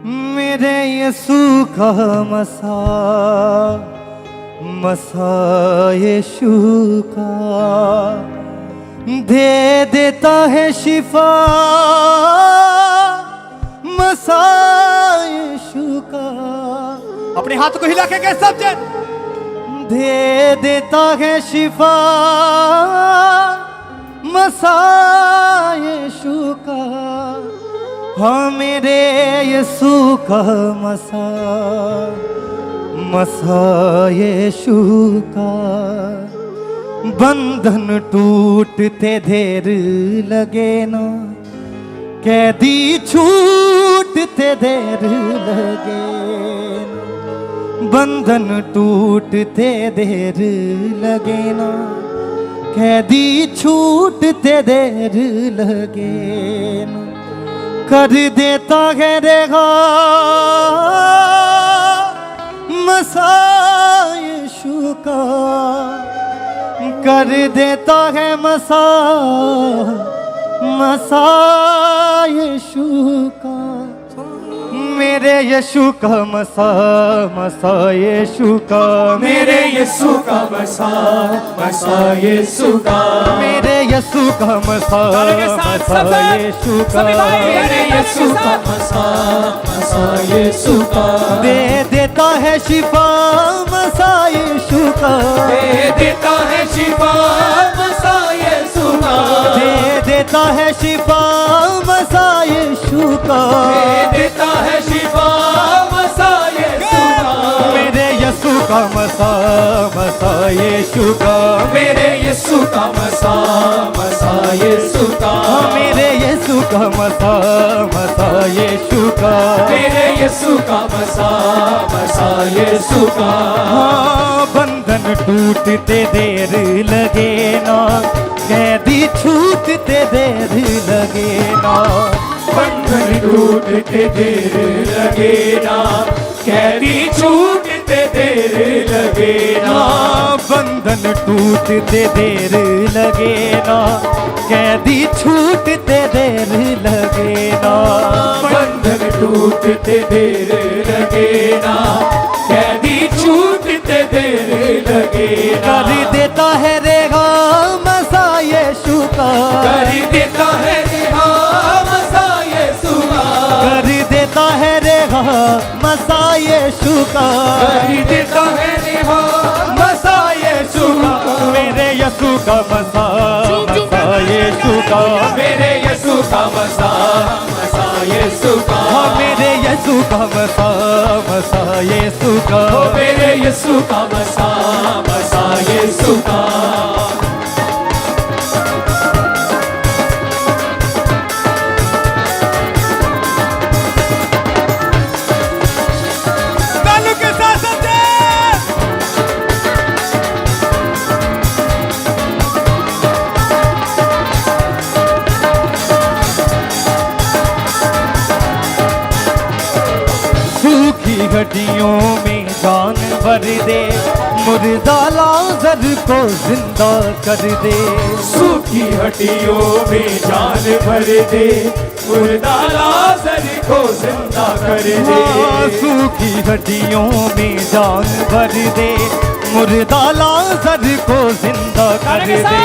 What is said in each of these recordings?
मेरे यीशु का मसा यीशु का दे देता है शिफा, मसा यीशु का। अपने हाथ को हिला के कह सब जन, दे देता है शिफा, मसा यीशु का। हाँ मेरे यीशु का मसा यीशु का। बंधन टूटते देर लगे ना, कैदी छूटते देर लगे ना। बंधन टूटते देर लगे ना, कैदी छूटते देर लगे ना। कर देता है रेगा मसा यीशु का, कर देता है मसा यीशु का। मेरे यीशु का मसा यीशु का। मेरे यीशु का मसा यीशु का। मेरे यीशु का मसा यीशु का। मेरे यीशु का मसा यीशु का। दे देता है शिफा, मसा यीशु का। दे देता है शिफा, मसा यीशु का। दे देता है शिफा, मसा यीशु का। दे देता है शिफा, मसा यीशु का। मेरे यीशु का मसा यीशु का। मेरे यीशु का मसा यीशु का। मेरे यीशु का मसा यीशु का। मेरे यीशु का मसा यीशु का। हाँ बंधन टूटते देर लगे ना, कैदी छूटते देर लगे ना। बंधन टूटते देर लगे ना, कैदी छूटते देर लगे ना। बंधन टूटते देर लगे ना, कैदी छूटते देर लगे ना। बंधन टूटते देर लगे ना, कैदी छूटते देर लगे ना। कर देता है रेगा मसा यीशु का। कर देता है रेहा मसा यीशु का। कर देता है रेगा मसा यीशु का। कर देता है रेहा मसा यीशु का। मेरे यीशु का मसा यीशु का। मेरे यीशु का मसा यीशु का। मेरे यीशु का मसा यीशु का। मेरे यीशु का मसा यीशु का। तालू के साथ समझे। सूखी हड्डियों में जान भर दे, मुर्दा लाज़र को जिंदा कर दे। सूखी हड्डियों में जान भर दे, मुर्दा लाज़र को जिंदा कर दे। हाँ, सूखी हड्डियों में जान भर दे, मुर्दा लाज़र को जिंदा कर दे।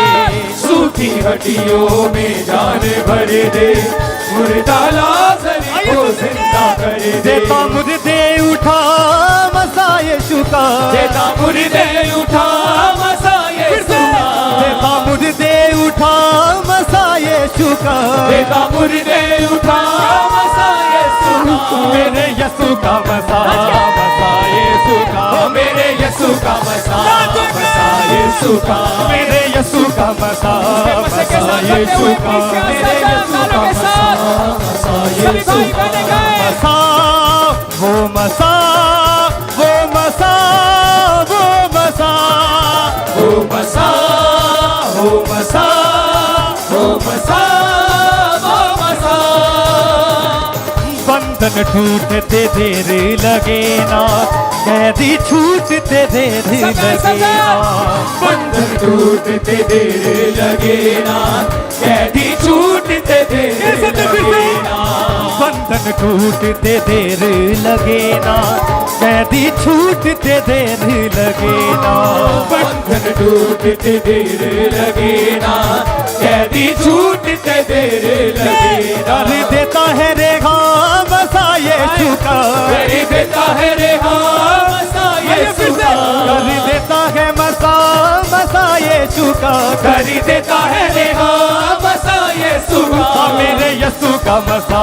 सूखी हड्डियों में जान भर दे, मुर्दा लाज़र को जिंदा कर दे। देता मुर्दे उठा मसा यीशु का। देता मुर्दे उठा मसा यीशु का। देता मुर्दे उठा मसा यीशु का। देता मुर्दे उठा मसा यीशु का। मेरे यीशु का मसा यीशु का। मेरे यीशु का मसा यीशु का। मेरे यीशु का मसा यीशु का। मेरे यीशु का मसा यीशु का। मसा वो मसा वो मसा वो मसा हो मसा हो मसा हो मसा हो मसा। बंधन टूटते देर लगे ना, कैदी छूटते देर लगे ना। बंधन टूटते देर लगे ना, कैदी छूटते देर लगे ना। बंधन टूटते देर लगे ना, कैदी छूटते देर लगे ना। बंधन टूटते देर लगे ना, कैदी छूटते देर लगे ना। कर देता है रेखा मसा यीशु का, कर देता है रेहा मसा यीशु का। कर देता है मसा यीशु का, कर देता है रेहा मसा यीशु का। मेरे यीशु का मसा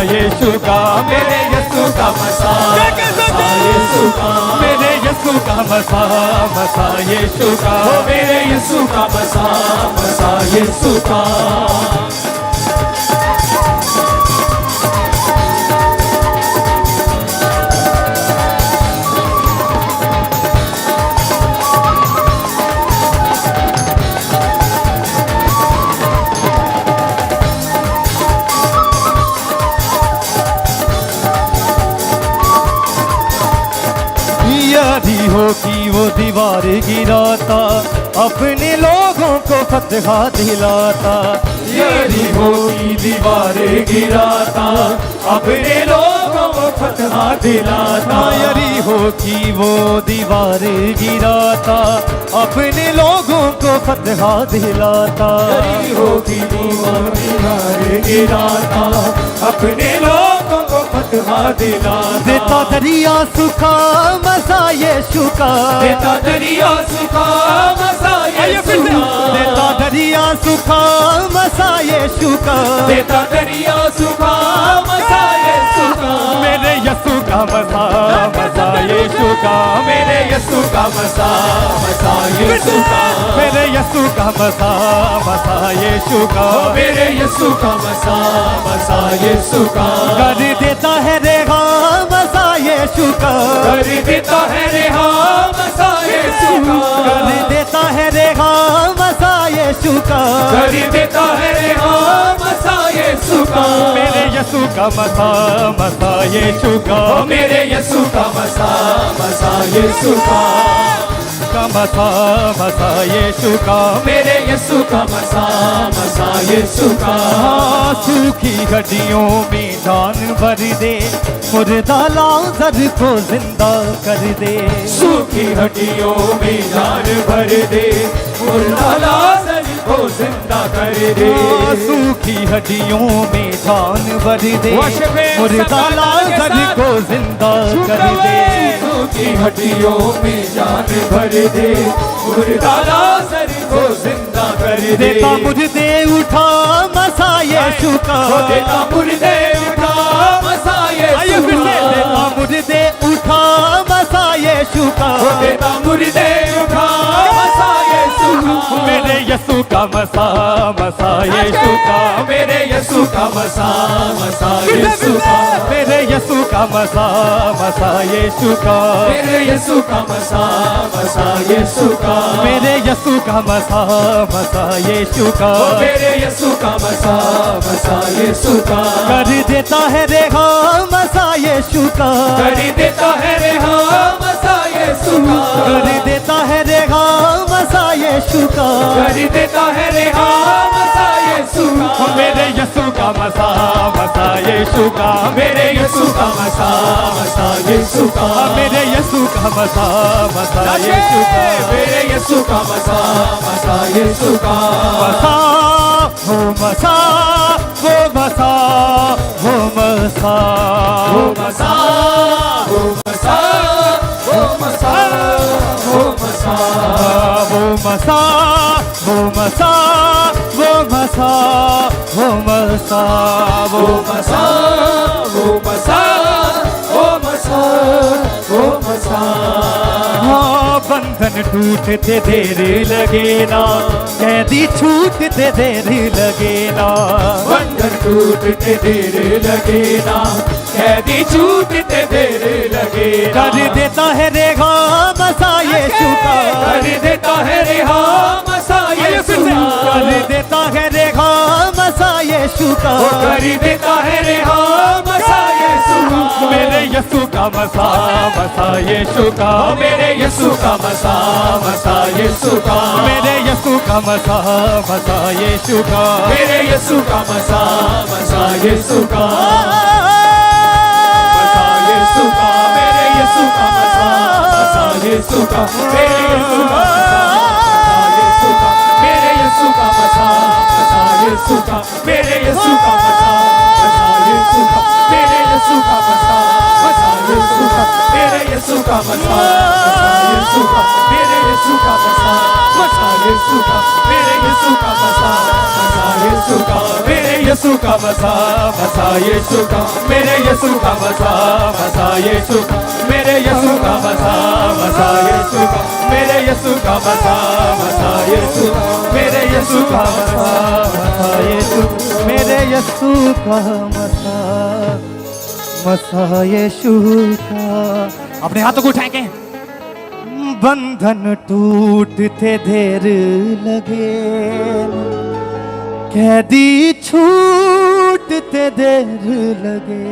यीशु का, मेरे यीशु का मसा यीशु का। मेरे यीशु का मसा यीशु का। ओ मेरे यीशु का मसा यीशु का। यदि हो कि वो दीवार गिराता, अपने लोगों को फतह दिलाता। यदि हो की दीवार गिराता, अपने लोगों को फतह दिलाता। यदि हो कि वो दीवार गिराता, अपने लोगों को फतह दिलाता। यदि हो की दीवार गिराता, अपने लोगों को फतह दिलाता। देता दरिया सुखा मसा यीशु का, देता दरिया सुखा मसा यीशु का। देता दरिया सुखा मसा यीशु का। देता दरिया सुखा मसा यीशु का। मेरे यीशु का मसा यीशु का। मेरे यीशु का मसा यीशु का। मेरे यीशु का मसा यीशु का। मेरे यीशु का मसा यीशु का। कर देता है रेहा मसा यीशु का, कर देता है रेहा मसा यीशु का। कर देता है रेहा मसा यीशु का। कर देता है रेहा मसा यीशु का। मेरे यीशु का मसा यीशु का। मेरे यीशु का मसा यीशु का। मसा यीशु का। मेरे यीशु का मसा यीशु का। सूखी हड्डियों में जान भर दे, मुर्दा लाज़र को जिंदा कर दे। सूखी हड्डियों में जान भर दे, मुर्दा लाज़र को जिंदा कर दे। सूखी हड्डियों में जान भर दे, मुर्दा लाज़र को जिंदा कर दे। सूखी हड्डियों में जान भर दे, मुर्दा लाज़र को जिंदा कर दे। देता मुर्दे उठा मसा यीशु का। देता मुर्दे उठा मसा यीशु का। देता मुर्दे उठा मसा यीशु का। देता मुर्दे उठा मसा यीशु का। मेरे यीशु का मसा यीशु का। मेरे यीशु का मसा यीशु का। मेरे यीशु का मसा यीशु का। मेरे यीशु का मसा यीशु का। मेरे यीशु का मसा यीशु का। मेरे यीशु का मसा यीशु का। कर देता है रेहा मसा यीशु का। कर देता है रेहा मसा यीशु का। कर देता है रेहा मसा यीशु का। कर देता है रेहा मसा यीशु का। मेरे यीशु का मसा यीशु का। मेरे यीशु का मसा यीशु का। मेरे यीशु का मसा यीशु का। मेरे यीशु का मसा यीशु का। मसा वो मसा वो मसा वो मसा वो मसा वो मसा वो मसा वो मसा वो मसा वो मसा वो मसा वो मसा वो वो मसा वो मसा वो मसा वो मसा। हाँ बंधन टूटते देर लगे ना, कैदी छूटते देर लगे ना। बंधन टूटते देर लगे ना, कैदी छूटते देर लगे ना। कर देता है रेहा मसा यीशु का। कर देता है रेहा मसा यीशु का। कर देता है रेहा मसा यीशु का वो कर देता है रेहान मसा यीशु का मेरे यीशु का मसा मसा यीशु का मेरे यीशु का मसा मसा यीशु का मेरे यीशु का मसा मसा यीशु का मेरे यीशु का मसा मसा यीशु का यीशु का मेरे यीशु का मसा मसा यीशु का मेरे यीशु का मेरे यीशु का मसा मसा यीशु का मेरे यीशु का मसा मसा यीशु का मेरे यीशु का मसा मसा यीशु का मेरे यीशु का मसा मसा यीशु का मेरे यीशु का मसा मसा यीशु का मेरे यीशु का मसा मसा यीशु का मेरे यीशु का मसा मसा यीशु का मेरे यीशु का मसा मसा यीशु का मेरे यीशु का मसा मसा यीशु का मेरे यीशु का मसा मसा यीशु मेरे यीशु का मसा मसा यीशु मेरे यीशु का मसा मसा यीशु का अपने हाथों को उठाएंगे बंधन टूटते देर लगे कैदी छूटते देर लगे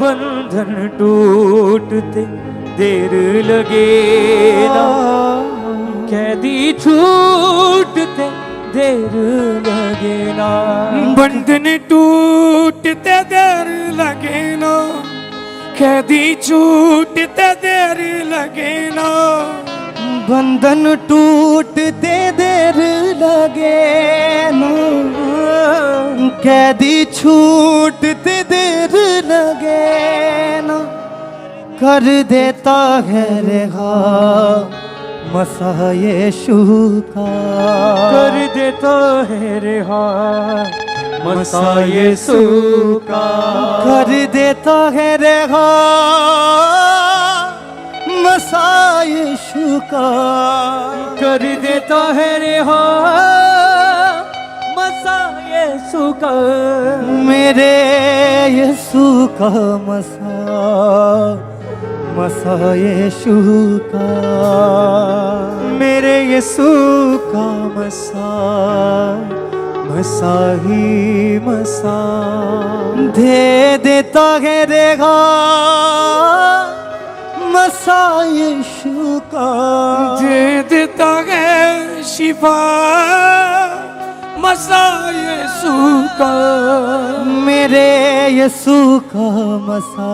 बंधन टूटते देर लगे ना कैदी छूटते देर लगे ना बंधन टूटते देर लगे ना कैदी छूटते देर लगे ना बंधन टूटते देर लगे ना कैदी छूटते देर लगे ना कर देता है रेहा मसा यीशु का कर देता है रेहा मसा यीशु का कर देता है रेहा मसा यीशु का कर देता है रेहा मसा यीशु का मेरे यीशु का मसा मसा यीशु का मेरे यीशु का मसा मसा ही मसा दे देता है रेगा मसा यीशु का दे देता है शिफा मसा यीशु का मेरे यीशु का मसा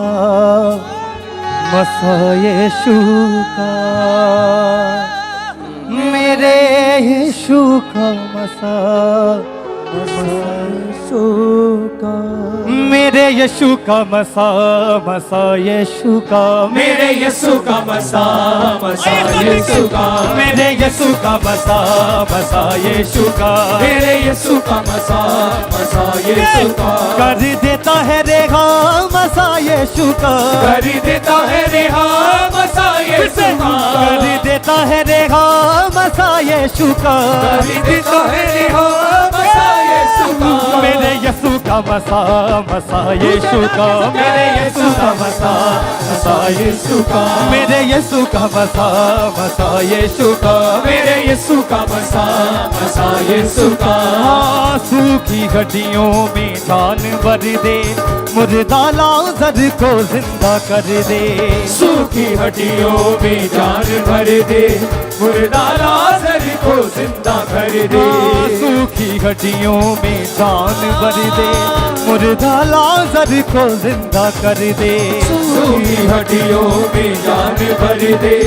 मसा यीशु का मेरे यीशु का मसा यीशु का मेरे यीशु का मसा मसा यीशु का मेरे यीशु का मसा मसा यीशु का मेरे यीशु का मसा मसा यीशु का मेरे यीशु का मसा मसा यीशु का कर देता है रेगा मसा यीशु का कर देता है रेहा मसा यीशु का कर देता है रेगा मसा यीशु का कर देता है रेहा मसा यीशु का मेरे यीशु का मसा मसा यीशु का मेरे यीशु का मसा मसा यीशु का मेरे यीशु का मसा मसा यीशु का मेरे यीशु का मसा मसा यीशु का आंसू की हड्डियों में जान भर दे मुर्दा लाज़र को जिंदा कर दे सूखी हड्डियों में जान भर दे मुर्दा लाज़र को जिंदा कर दे आंसू की हड्डियों में जान भर दे मुर्दा लाज़र को जिंदा कर दे सूखी हड्डियों में जान भर दे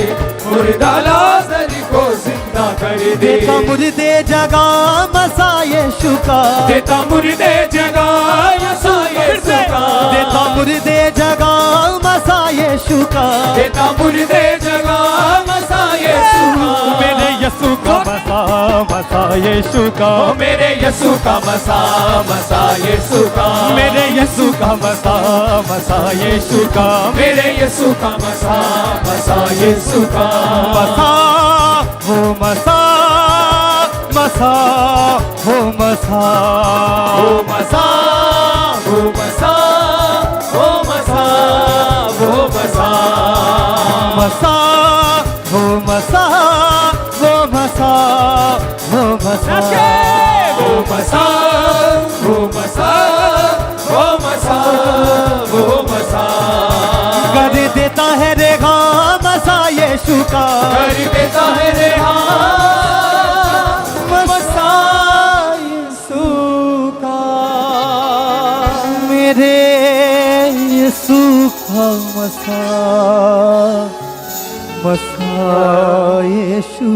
मुर्दा लाज़र को जिंदा कर दे देता मुर्दे जगा मसा यीशु का देता मुर्दे जगा मसा यीशु का देता मुर्दे जगा मसा यीशु का देता मुर्दे जगा मसा यीशु का मेरे यीशु का मसा मसा यीशु का मेरे यीशु का मसा मसा यीशु का मेरे यीशु का मसा मसा यीशु का मेरे यीशु का मसा मसा यीशु का मसा हो मसा मसा हो मसा ओ मसा ओ मसा ओ मसा ओ मसा मसा हो मसा हो मसा हो मसा ओ मसा ओ यीशु का कर देता है रेहान मसा यीशु का मेरे यीशु का मसा यीशु